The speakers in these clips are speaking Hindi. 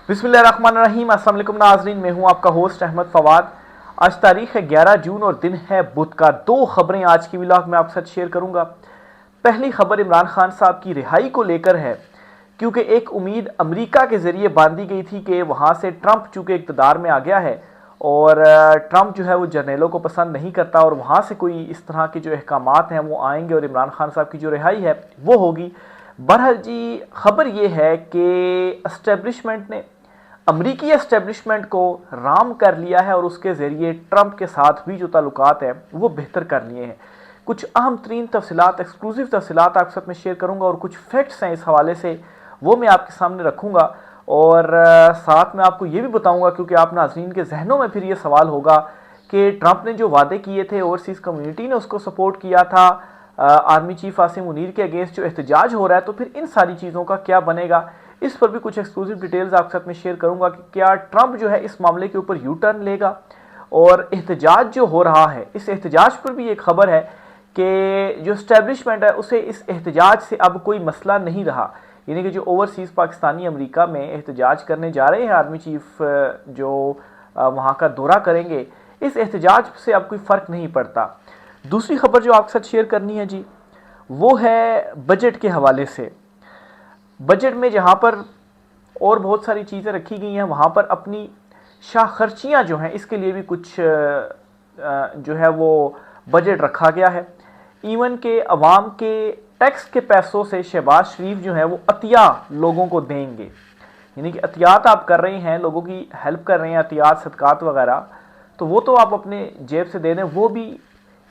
बिस्मिल्लाहिर्रहमानिर्रहीम। अस्सलाम वालेकुम नाज़रीन, मैं हूं आपका होस्ट अहमद फवाद। आज तारीख है 11 जून और दिन है बुध का। दो खबरें आज की व्लॉग में आपके साथ शेयर करूंगा। पहली खबर इमरान खान साहब की रिहाई को लेकर है, क्योंकि एक उम्मीद अमेरिका के जरिए बांधी गई थी कि वहां से ट्रंप चूंकि इक़्तिदार में आ गया है और ट्रंप जो है वो जर्नलों को पसंद नहीं करता और वहां से कोई इस तरह के जो अहकामात हैं वो आएंगे और इमरान खान साहब की जो रिहाई है वो होगी। बहरहाल जी, खबर यह है कि एस्टेब्लिशमेंट ने अमरीकी एस्टेब्लिशमेंट को राम कर लिया है और उसके ज़रिए ट्रंप के साथ भी जो ताल्लुकात हैं वो बेहतर कर लिए हैं। कुछ अहम तरीन तफसीलात, एक्सक्लूसिव तफसीलात आपके साथ में शेयर करूंगा और कुछ फैक्ट्स हैं इस हवाले से, वो मैं आपके सामने रखूंगा। और साथ में आपको ये भी बताऊंगा, क्योंकि आप नाज़रीन के जहनों में फिर ये सवाल होगा कि ट्रंप ने जो वादे किए थे, ओवरसीज़ कम्युनिटी ने उसको सपोर्ट किया था, आर्मी चीफ आसिम मुनीर के अगेंस्ट जो एहतजाज हो रहा है, तो फिर इन सारी चीज़ों का क्या बनेगा। इस पर भी कुछ एक्सक्लूसिव डिटेल्स आपके साथ में शेयर करूंगा कि क्या ट्रंप जो है इस मामले के ऊपर यू टर्न लेगा। और एहतजाज जो हो रहा है, इस एहतजाज पर भी एक खबर है कि जो स्टैब्लिशमेंट है उसे इस एहतजाज से अब कोई मसला नहीं रहा। यानी कि जो ओवरसीज़ पाकिस्तानी अमेरिका में एहतजाज करने जा रहे हैं, आर्मी चीफ जो वहाँ का दौरा करेंगे, इस एहतजाज से अब कोई फ़र्क नहीं पड़ता। दूसरी खबर जो आपके साथ शेयर करनी है जी, वो है बजट के हवाले से। बजट में जहाँ पर और बहुत सारी चीज़ें रखी गई हैं, वहाँ पर अपनी शाह खर्चियाँ जो हैं इसके लिए भी कुछ जो है वो बजट रखा गया है। इवन के अवाम के टैक्स के पैसों से शहबाज शरीफ जो है वो अतिया लोगों को देंगे। यानी कि अतियात आप कर रहे हैं, लोगों की हेल्प कर रहे हैं, अतियात सदकात वगैरह, तो वो तो आप अपने जेब से दे दें, वो भी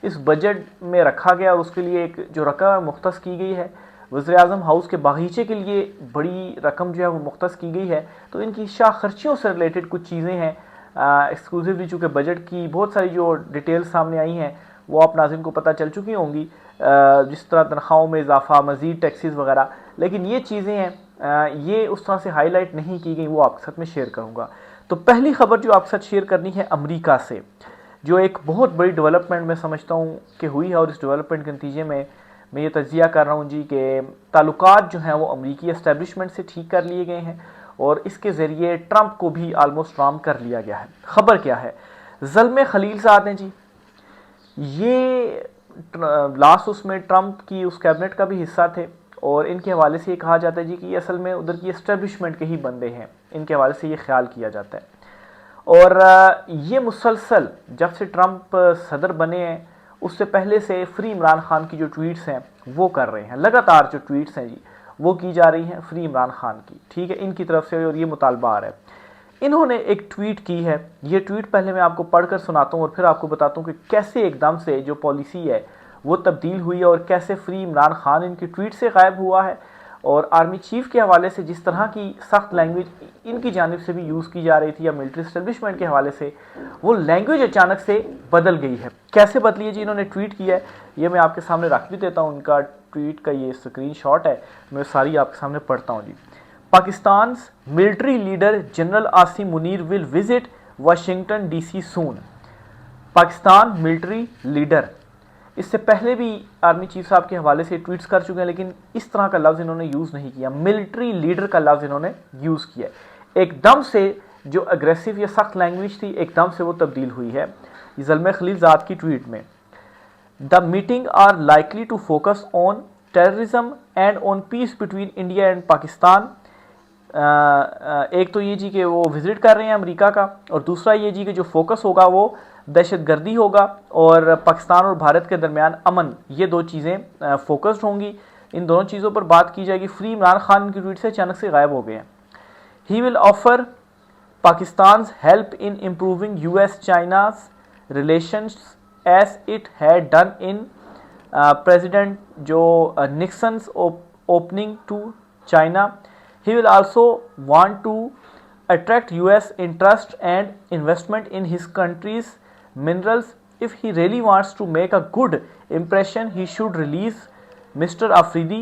इस बजट में रखा गया और उसके लिए एक जो रकम मुख्तस की गई है, वज़ीर-ए-आज़म हाउस के बागीचे के लिए बड़ी रकम जो है वो मुख्तस की गई है। तो इनकी शाह खर्चियों से रिलेटेड कुछ चीज़ें हैं एक्सक्लूसिवली, चूँकि बजट की बहुत सारी जो डिटेल्स सामने आई हैं वो आप नाज़रीन को पता चल चुकी होंगी, जिस तरह तनख्वाहों में इजाफा, मज़ीद टैक्सेस वगैरह। लेकिन ये चीज़ें हैं, ये उस तरह से हाईलाइट नहीं की गई, वो आपके साथ में शेयर करूँगा। तो पहली खबर जो आपके साथ शेयर करनी है अमेरिका से, जो एक बहुत बड़ी डेवलपमेंट मैं समझता हूँ कि हुई है, और इस डेवलपमेंट के नतीजे में मैं ये तज्जिया कर रहा हूँ जी कि ताल्लुकात जो हैं वो अमरीकी एस्टेब्लिशमेंट से ठीक कर लिए गए हैं और इसके ज़रिए ट्रंप को भी आलमोस्ट राम कर लिया गया है। खबर क्या है? ज़ल्मे खलीलज़ाद हैं जी, ये लास्ट उसमें ट्रंप की उस कैबिनेट का भी हिस्सा थे और इनके हवाले से ये कहा जाता है जी कि ये असल में उधर की एस्टेब्लिशमेंट के ही बंदे हैं, इनके हवाले से ये ख्याल किया जाता है। और ये मुसलसल जब से ट्रंप सदर बने हैं उससे पहले से फ्री इमरान खान की जो ट्वीट्स हैं वो कर रहे हैं। लगातार जो ट्वीट्स हैं जी वो की जा रही हैं फ्री इमरान खान की, ठीक है, इनकी तरफ से, और ये मुतालबा आ रहा है। इन्होंने एक ट्वीट की है, ये ट्वीट पहले मैं आपको पढ़कर सुनाता हूँ और फिर आपको बताता हूँ कि कैसे एकदम से जो पॉलिसी है वो तब्दील हुई है और कैसे फ्री इमरान खान इनकी ट्वीट से गायब हुआ है। और आर्मी चीफ के हवाले से जिस तरह की सख्त लैंग्वेज इनकी जानिब से भी यूज़ की जा रही थी, या मिलिट्री एस्टेब्लिशमेंट के हवाले से, वो लैंग्वेज अचानक से बदल गई है। कैसे बदली है जी? इन्होंने ट्वीट किया है, ये मैं आपके सामने रख भी देता हूँ, उनका ट्वीट का ये स्क्रीनशॉट है, मैं सारी आपके सामने पढ़ता हूँ जी। Pakistan military leader general Asim Munir will visit Washington DC soon. Pakistan military leader, इससे पहले भी आर्मी चीफ साहब के हवाले से ट्वीट्स कर चुके हैं, लेकिन इस तरह का लफ्ज़ इन्होंने यूज़ नहीं किया, मिलिट्री लीडर का लफ्ज़ इन्होंने यूज़ किया। एकदम से जो अग्रेसिव या सख्त लैंग्वेज थी एकदम से वो तब्दील हुई है ज़ल्मे खलीलज़ाद की ट्वीट में। The meeting are likely to focus on terrorism and on peace between India and Pakistan. एक तो ये जी कि वो विजिट कर रहे हैं अमेरिका का, और दूसरा ये जी कि जो फोकस होगा वो दहशतगर्दी होगा और पाकिस्तान और भारत के दरमियान अमन, ये दो चीज़ें फोकस्ड होंगी। इन दोनों चीज़ों पर बात की जाएगी। फ्री इमरान खान की ट्वीट से अचानक से गायब हो गए हैं। He will offer Pakistan help in improving US China's relations as it had done in President जो Nixon's opening to China. He will also want to attract US interest and investment in his country's minerals. If he really wants to make a good impression, he should release Mr. Afridi,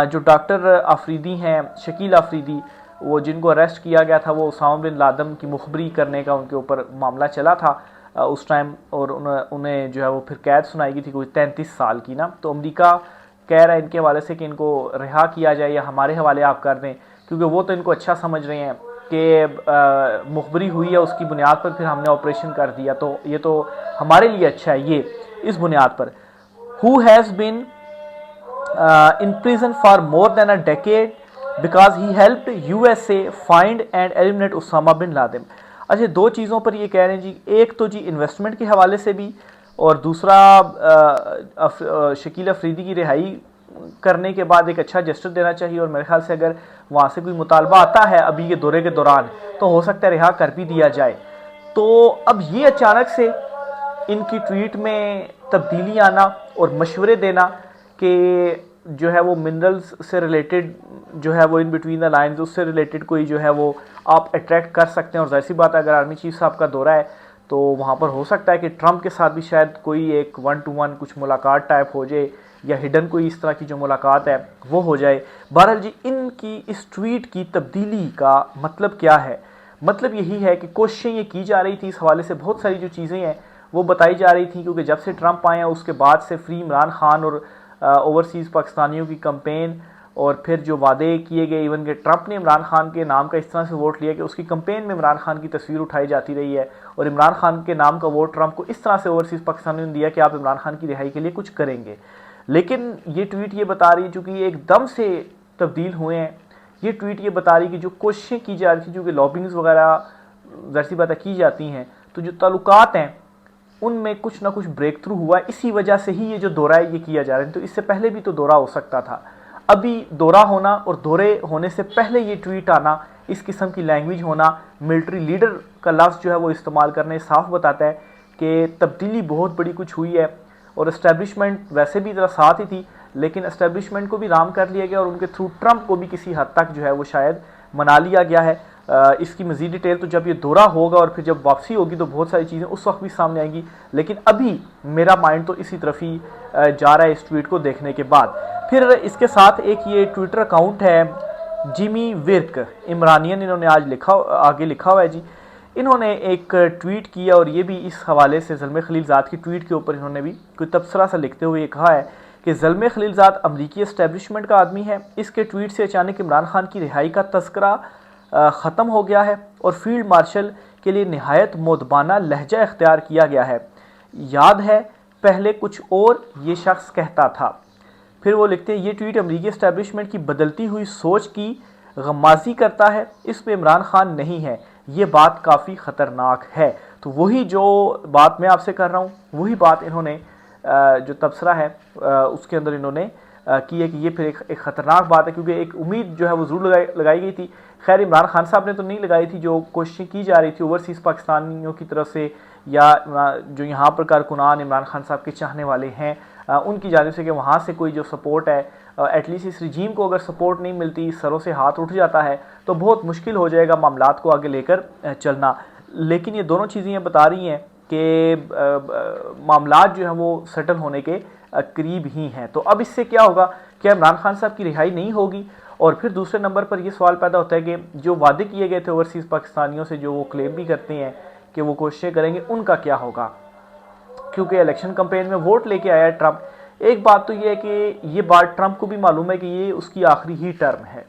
जो डॉक्टर अफरीदी हैं, शकील अफरीदी, वो जिनको अरेस्ट किया गया था, वो उसामा बिन लादेन की मुखबरी करने का उनके ऊपर मामला चला था उस टाइम, और उन्हें जो है वो फिर कैद सुनाई गई थी कोई 33 साल की ना। तो अमेरिका कह रहा है इनके हवाले से कि इनको रिहा किया जाए या हमारे हवाले आप कर दें, क्योंकि वो तो इनको अच्छा समझ रहे हैं कि मुखबरी हुई है, उसकी बुनियाद पर फिर हमने ऑपरेशन कर दिया, तो ये तो हमारे लिए अच्छा है। ये इस बुनियाद पर who has been in prison for more than a decade because he helped USA find and eliminate Osama bin Laden। अच्छा, दो चीज़ों पर ये कह रहे हैं जी, एक तो जी इन्वेस्टमेंट के हवाले से भी, और दूसरा शकील अफरीदी की रिहाई करने के बाद एक अच्छा जेस्टर देना चाहिए, और मेरे ख्याल से अगर वहाँ से कोई मुतालबा आता है अभी के दौरे के दौरान तो हो सकता है रिहा कर भी दिया जाए। तो अब ये अचानक से इनकी ट्वीट में तब्दीली आना और मशवरे देना कि जो है वो मिनरल्स से रिलेटेड जो है वो इन बिटवीन द लाइंस उससे रिलेटेड कोई जो है वो आप अट्रैक्ट कर सकते हैं। और जाहिर सी बात है, अगर आर्मी चीफ साहब का दौरा है तो वहाँ पर हो सकता है कि ट्रंप के साथ भी शायद कोई एक 1-to-1 कुछ मुलाकात टाइप हो जाए, या हिडन कोई इस तरह की जो मुलाकात है वो हो जाए। बहरहाल जी, इनकी इस ट्वीट की तब्दीली का मतलब क्या है? मतलब यही है कि कोशिशें ये की जा रही थी, इस हवाले से बहुत सारी जो चीज़ें हैं वो बताई जा रही थी, क्योंकि जब से ट्रंप आए हैं उसके बाद से फ्री इमरान खान और ओवरसीज़ पाकिस्तानियों की कंपेन, और फिर जो वादे किए गए, इवन कि ट्रंप ने इमरान खान के नाम का इस तरह से वोट लिया कि उसकी कंपेन में इमरान खान की तस्वीर उठाई जाती रही है, और इमरान खान के नाम का वोट ट्रंप को इस तरह से ओवरसीज़ पाकिस्तानियों ने दिया कि आप इमरान खान की रिहाई के लिए कुछ करेंगे। लेकिन ये ट्वीट ये बता रही है, चूँकि ये एकदम से तब्दील हुए हैं, ये ट्वीट ये बता रही है कि जो कोशिशें की जा रही थी, जो कि लॉबिंग्स वगैरह ज़ाहिर सी बातें की जाती हैं, तो जो ताल्लुकात हैं उनमें कुछ ना कुछ ब्रेक थ्रू हुआ है। इसी वजह से ही ये जो दौरा है ये किया जा रहा है। तो इससे पहले भी तो दौरा हो सकता था। अभी दौरा होना और दौरे होने से पहले ये ट्वीट आना, इस किस्म की लैंग्वेज होना, मिलिट्री लीडर का लफ्ज़ जो है वो इस्तेमाल करने साफ बताता है कि तब्दीली बहुत बड़ी कुछ हुई है। और इस्टेब्लिशमेंट वैसे भी ज़रा साथ ही थी, लेकिन इस्टेब्लिशमेंट को भी राम कर लिया गया, और उनके थ्रू ट्रंप को भी किसी हद तक जो है वो शायद मना लिया गया है। इसकी मज़ीद डिटेल तो जब ये दौरा होगा और फिर जब वापसी होगी तो बहुत सारी चीज़ें उस वक्त भी सामने आएंगी। लेकिन अभी मेरा माइंड तो इसी तरफ ही जा रहा है इस ट्वीट को देखने के बाद। फिर इसके साथ एक ये ट्विटर अकाउंट है जिमी विर्क, इमरानियन, इन्होंने आज आगे लिखा हुआ है जी। इन्होंने एक ट्वीट किया, और ये भी इस हवाले से ज़ल्मे खलीलज़ाद की ट्वीट के ऊपर इन्होंने भी कोई तबसरा सा लिखते हुए कहा है कि ज़ल्मे खलीलज़ाद अमरीकी एस्टेब्लिशमेंट का आदमी है। इसके ट्वीट से अचानक इमरान खान की रिहाई का तस्करा ख़त्म हो गया है और फील्ड मार्शल के लिए नहायत मोदबाना लहजा इख्तियार किया गया है। याद है पहले कुछ और ये शख्स कहता था। फिर वो लिखते हैं, ये ट्वीट अमरीकी एस्टेब्लिशमेंट की बदलती हुई सोच की गमाजी करता है, इसमें इमरान खान नहीं है, ये बात काफ़ी ख़तरनाक है। तो वही जो बात मैं आपसे कर रहा हूँ, वही बात इन्होंने जो तबसरा है उसके अंदर इन्होंने की है कि ये फिर एक ख़तरनाक बात है, क्योंकि एक उम्मीद जो है वो ज़रूर लगाई गई थी। खैर, इमरान खान साहब ने तो नहीं लगाई थी, जो कोशिशें की जा रही थी ओवरसीज़ पाकिस्तानियों की तरफ से, या जो यहाँ पर कारकुनान इमरान खान साहब के चाहने वाले हैं उनकी जानिब से, कि वहाँ से कोई जो सपोर्ट है, एटलीस्ट इस रिजीम को अगर सपोर्ट नहीं मिलती, सरों से हाथ उठ जाता है तो बहुत मुश्किल हो जाएगा मामलात को आगे लेकर चलना। लेकिन ये दोनों चीज़ें ये बता रही हैं कि मामलात जो हैं वो सेटल होने के करीब ही हैं। तो अब इससे क्या होगा, क्या इमरान खान साहब की रिहाई नहीं होगी? और फिर दूसरे नंबर पर यह सवाल पैदा होता है कि जो वादे किए गए थे ओवरसीज़ पाकिस्तानियों से, जो वो क्लेम भी करते हैं कि वो कोशिशें करेंगे, उनका क्या होगा? क्योंकि इलेक्शन कैंपेन में वोट लेके आया है ट्रंप। एक बात तो ये है कि ये बात ट्रंप को भी मालूम है कि ये उसकी आखिरी ही टर्म है,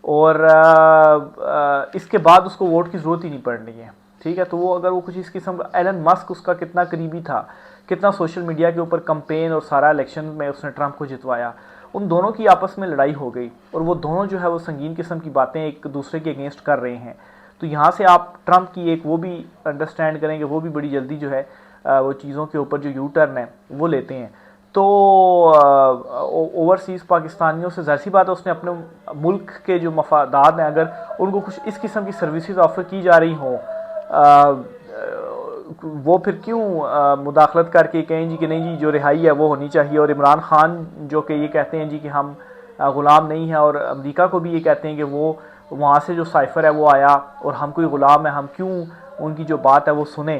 और इसके बाद उसको वोट की ज़रूरत ही नहीं पड़नी है। ठीक है, तो वो अगर वो कुछ इस किस्म, एलन मस्क उसका कितना करीबी था, कितना सोशल मीडिया के ऊपर कंपेन और सारा इलेक्शन में उसने ट्रंप को जितवाया, उन दोनों की आपस में लड़ाई हो गई, और वो दोनों जो है वो संगीन किस्म की बातें एक दूसरे के अगेंस्ट कर रहे हैं। तो यहाँ से आप ट्रंप की एक वो भी अंडरस्टैंड करेंगे, वो भी बड़ी जल्दी जो है वो चीज़ों के ऊपर जो यू टर्न है वो लेते हैं। तो ओवरसीज़ पाकिस्तानियों से ज़ाहिर सी बात है, उसने अपने मुल्क के जो मफादात हैं, अगर उनको कुछ इस किस्म की सर्विसेज ऑफ़र की जा रही हों, वो फिर क्यों मुदाखलत करके कहें जी कि नहीं जी जो रिहाई है वो होनी चाहिए। और इमरान खान जो कि ये कहते हैं जी कि हम ग़ुलाम नहीं हैं, और अमेरिका को भी ये कहते हैं कि वो वहाँ से जो साइफ़र है वो आया और हम कोई ग़ुलाम है, हम क्यों उनकी जो बात है वो सुने।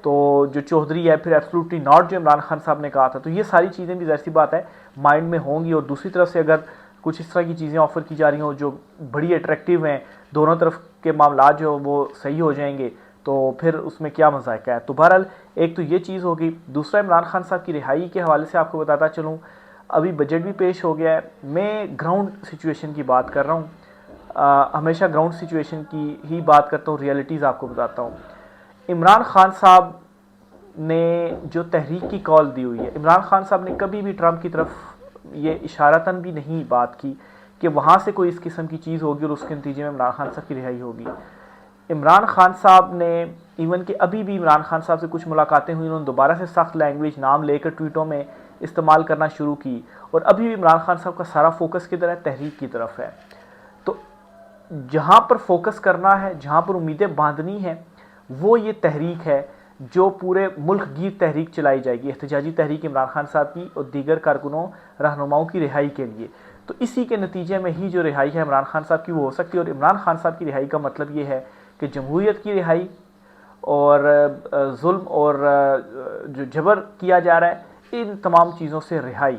तो जो चौधरी है फिर एब्सोल्युटली नॉट जो इमरान खान साहब ने कहा था। तो ये सारी चीज़ें भी ज़ाहिर सी बात है माइंड में होंगी। और दूसरी तरफ से अगर कुछ इस तरह की चीज़ें ऑफ़र की जा रही हों जो बड़ी अट्रैक्टिव हैं, दोनों तरफ के मामला जो वो सही हो जाएंगे, तो फिर उसमें क्या मज़ाक़ है। तो बहरहाल एक तो ये चीज़ होगी। दूसरा, इमरान खान साहब की रिहाई के हवाले से आपको बताता चलूँ, अभी बजट भी पेश हो गया है। मैं ग्राउंड सिचुएशन की बात कर रहा हूँ। हमेशा ग्राउंड सिचुएशन की ही बात करता हूँ, रियलिटीज़ आपको बताता हूँ। इमरान खान साहब ने जो तहरीक की कॉल दी हुई है, इमरान खान साहब ने कभी भी ट्रंप की तरफ ये इशारतन भी नहीं बात की कि वहाँ से कोई इस किस्म की चीज़ होगी और उसके नतीजे में इमरान खान साहब की रिहाई होगी। इमरान खान साहब ने इवन कि अभी भी इमरान खान साहब से कुछ मुलाकातें हुई, उन्होंने दोबारा से सख्त लैंग्वेज नाम लेकर ट्वीटों में इस्तेमाल करना शुरू की और अभी भी इमरान खान साहब का सारा फोकस किधर है? तहरीक की तरफ है। तो जहाँ पर फोकस करना है, जहाँ पर उम्मीदें बांधनी है, वो ये तहरीक है जो पूरे मुल्क गिर तहरीक चलाई जाएगी, एहतजाजी तहरीक इमरान खान साहब की और दीगर कारकुनों रहनुमाओं की रिहाई के लिए। तो इसी के नतीजे में ही जो रिहाई है इमरान खान साहब की वो हो सकती है। और इमरान खान साहब की रिहाई का मतलब ये है कि जमहूरियत की रिहाई और जुल्म और जो जबर किया जा रहा है, इन तमाम चीज़ों से रिहाई।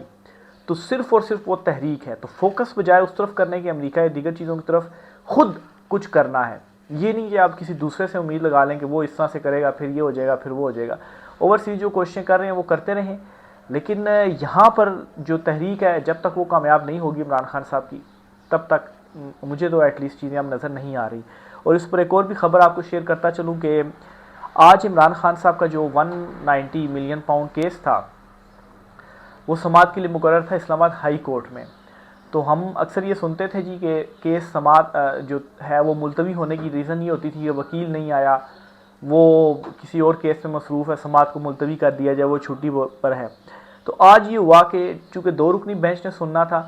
तो सिर्फ़ और सिर्फ वो तहरीक है। तो फोकस बजाय उस तरफ करने की अमेरिका या दीगर चीज़ों की तरफ खुद कुछ करना है। ये नहीं कि आप किसी दूसरे से उम्मीद लगा लें कि वो इस तरह से करेगा, फिर ये हो जाएगा, फिर वो हो जाएगा। ओवरसीज जो कोशिशें कर रहे हैं वो करते रहें, लेकिन यहाँ पर जो तहरीक है जब तक वो कामयाब नहीं होगी इमरान खान साहब की, तब तक मुझे तो एटलीस्ट चीज़ें अब नज़र नहीं आ रही। और इस पर एक और भी खबर आपको शेयर करता चलूँ कि आज इमरान खान साहब का जो 190 मिलियन पाउंड केस था वो समाअत के लिए मुकर्रर था इस्लामाबाद हाई कोर्ट में। तो हम अक्सर ये सुनते थे जी कि केस समाअत जो है वो मुलतवी होने की रीज़न ये होती थी कि वकील नहीं आया, वो किसी और केस में मसरूफ़ है, समाअत को मुलतवी कर दिया जाए, वो छुट्टी पर है। तो आज ये हुआ कि चूँकि 2 रुकनी बेंच ने सुनना था,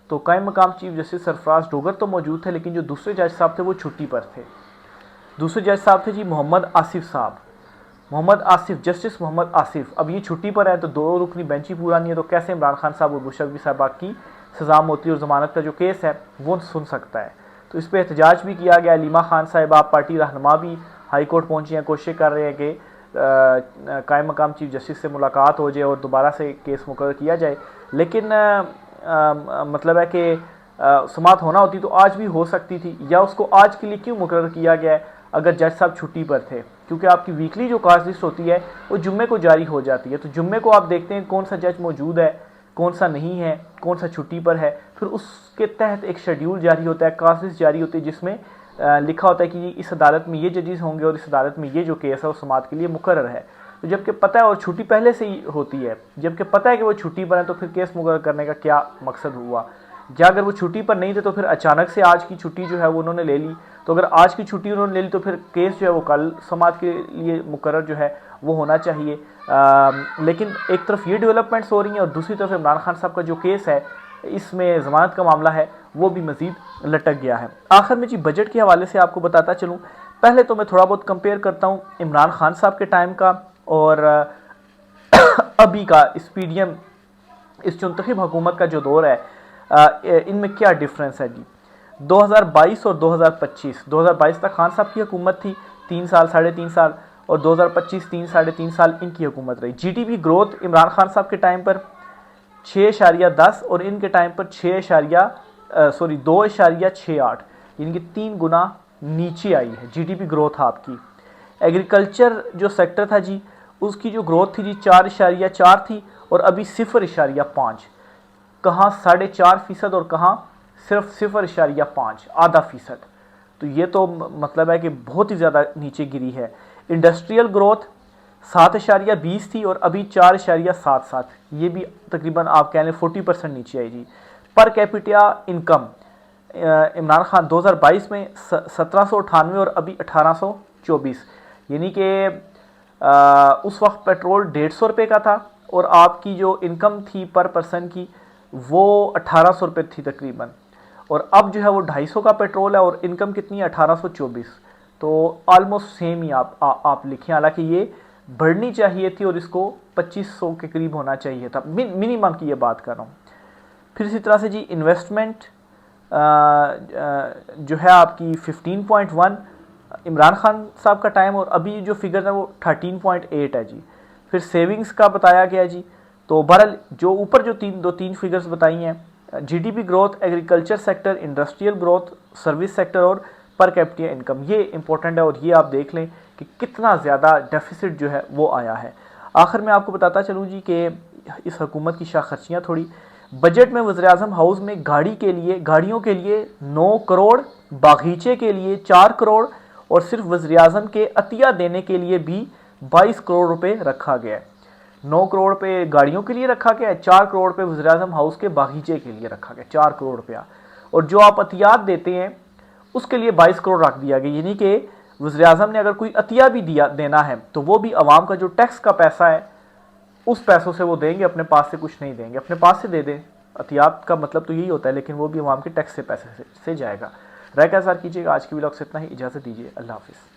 तो कायम मकाम चीफ जस्टिस सरफराज डोगर तो मौजूद थे, लेकिन जो दूसरे जज साहब थे वो छुट्टी पर थे। दूसरे जज साहब थे जी मोहम्मद आसिफ साहब, मोहम्मद आसिफ, जस्टिस मोहम्मद आसिफ। अब ये छुट्टी पर है तो 2 रुकनी बेंच ही पूरा नहीं है, तो कैसे इमरान खान साहब और मुशर्रफ साहबा की सजा मौती और ज़मानत का जो केस है वो सुन सकता है। तो इस पर एहतजाज भी किया गया। लीमा खान साहिबा पार्टी रहनुमा भी हाई कोर्ट पहुँची हैं, कोशिश कर रहे हैं कि कायम मकाम चीफ जस्टिस से मुलाकात हो जाए और दोबारा से केस मुकर्रर किया जाए। लेकिन मतलब है कि समाअत होना होती तो आज भी हो सकती थी, या उसको आज के लिए क्यों मुकर्रर किया गया है अगर जज साहब छुट्टी पर थे? क्योंकि आपकी वीकली जो कास्ट लिस्ट होती है वो जुम्मे को जारी हो जाती है। तो जुम्मे को आप देखते हैं कौन सा जज मौजूद है, कौन सा नहीं है, कौन सा छुट्टी पर है, फिर उसके तहत एक शेड्यूल जारी होता है, कास्ट लिस्ट जारी होती है, जिसमें लिखा होता है कि इस अदालत में ये जजेस होंगे और इस अदालत में ये जो केस है वो समाअत के लिए मुकर्रर है। तो जबकि पता है, और छुट्टी पहले से ही होती है, जबकि पता है कि वो छुट्टी पर है, तो फिर केस मुकर्रर करने का क्या मकसद हुआ? या अगर वो छुट्टी पर नहीं थे तो फिर अचानक से आज की छुट्टी जो है वो उन्होंने ले ली। तो अगर आज की छुट्टी उन्होंने ले ली तो फिर केस जो है वो कल समाअत के लिए मुकर्रर जो है वो होना चाहिए। लेकिन एक तरफ ये डेवलपमेंट्स हो रही हैं और दूसरी तरफ इमरान खान साहब का जो केस है, इसमें ज़मानत का मामला है, वो भी मज़ीद लटक गया है। आखिर में जी बजट के हवाले से आपको बताता चलूँ। पहले तो मैं थोड़ा बहुत कंपेयर करता हूँ इमरान खान साहब के टाइम का और अभी का इस पीडीएम, इस मुंतखब हुकूमत का जो दौर है, इनमें क्या डिफरेंस है जी। 2022 और 2025, 2022 तक खान साहब की हुकूमत थी 3 साल, 3.5 साल, और 2025 3 साढ़े 3 साल इनकी हुकूमत रही। जीडीपी ग्रोथ इमरान खान साहब के टाइम पर 6.10 और इनके टाइम पर 2.68, यानी कि 3 गुना नीचे आई है जीडीपी ग्रोथ आपकी। एग्रीकल्चर जो सेक्टर था जी, उसकी जो ग्रोथ थी जी 4.4 थी और अभी 0.5, कहाँ 4.5% और कहाँ सिर्फ 0.5, आधा फीसद। तो ये तो मतलब है कि बहुत ही ज़्यादा नीचे गिरी है। इंडस्ट्रियल ग्रोथ 7.20 थी और अभी 4.77, ये भी तकरीबन आप कह लें 40% नीचे आई जी। Per capita income Imran Khan 2022 में 1798 और अभी 1824, यानी कि उस वक्त पेट्रोल 150 रुपये का था और आपकी जो इनकम थी पर पर्सन की वो 1800 रुपये थी तकरीबन, और अब जो है वो 250 का पेट्रोल है और इनकम कितनी है 1824। तो ऑलमोस्ट सेम ही आप लिखें, हालांकि ये बढ़नी चाहिए थी और इसको 2500 के करीब होना चाहिए था, मिनिमम की ये बात कर रहा हूँ। फिर इसी तरह से जी इन्वेस्टमेंट जो है आपकी 15.1 इमरान खान साहब का टाइम, और अभी जो फिगर है वो 13.8 है जी। फिर सेविंग्स का बताया गया जी। तो बहरहाल जो ऊपर जो तीन फिगर्स बताई हैं, GDP growth, agriculture sector, industrial growth, service sector और पर कैपिटा इनकम, ये इंपॉर्टेंट है और ये आप देख लें कि कितना ज़्यादा डेफिसिट जो है वो आया है। आखिर में आपको बताता चलूँ जी कि इस हुकूमत की शाखर्चियाँ थोड़ी, बजट में वज़ीर-ए-आज़म हाउस में गाड़ियों के लिए 9 करोड़, बागीचे के लिए 4 करोड़ और सिर्फ वज़ीर-ए-आज़म के अतिया देने के लिए भी 22 करोड़ रुपए रखा गया है। 9 करोड़ पे गाड़ियों के लिए रखा गया है, 4 करोड़ पे वज़ीर-ए-आज़म हाउस के बागीचे के लिए रखा गया, 4 करोड़ रुपया। और जो आप अतियात देते हैं उसके लिए 22 करोड़ रख दिया गया, यानी कि वज़ीर-ए-आज़म ने अगर कोई अतिया भी देना है तो वो भी आवाम का जो टैक्स का पैसा है उस पैसों से वो देंगे, अपने पास से कुछ नहीं देंगे। अपने पास से दे दें, अतियात का मतलब तो यही होता है, लेकिन वो भी आवाम के टैक्स से पैसे से जाएगा। राय का इज़हार कीजिएगा। आज की व्लॉग से इतना ही, इजाज़त दीजिए। अल्लाह हाफ़िज़।